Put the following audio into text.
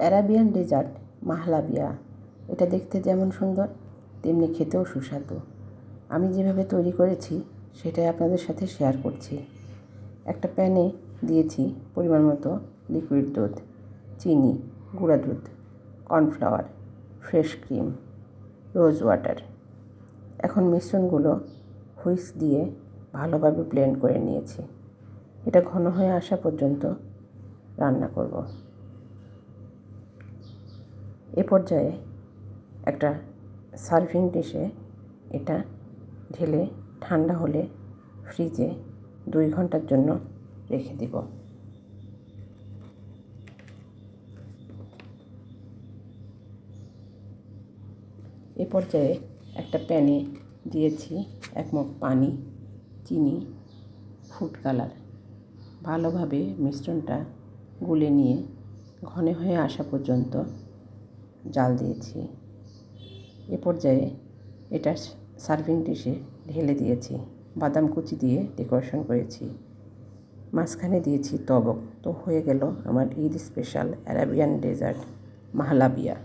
Arabian dessert mahalabia. এটা দেখতে যেমন সুন্দর তেমনি খেতেও সুস্বাদু। আমি যেভাবে তৈরি করেছি সেটাই আপনাদের সাথে শেয়ার করছি। একটা প্যানে দিয়েছি পরিমাণ মতো লিকুইড দুধ, চিনি, গুঁড়া দুধ, cornflour, fresh cream, rose water. এখন মিশ্রণগুলো হুইস্ক দিয়ে ভালোভাবে ব্লেন্ড করে নিয়েছি। এটা ঘন হয়ে আসা পর্যন্ত রান্না করব। এ পর্যায়ে একটা সার্ভিং ডিশে এটা ঢেলে ঠান্ডা হলে ফ্রিজে 2 ঘন্টার জন্য রেখে দিব। এ পর্যায়ে একটা প্যানে দিয়েছি 1 মগ পানি, চিনি, ফুড কালার। ভালোভাবে মিশ্রণটা গুলে নিয়ে ঘন হয়ে আসা পর্যন্ত জাল দিয়েছি। এ পর্যায়ে এটা সার্ভিং ডিশে ঢেলে দিয়েছি। বাদাম কুচি দিয়ে ডেকোরেশন করেছি। মাঝখানে দিয়েছি তবক। তো হয়ে গেল আমার Eid special Arabian dessert mahalabia.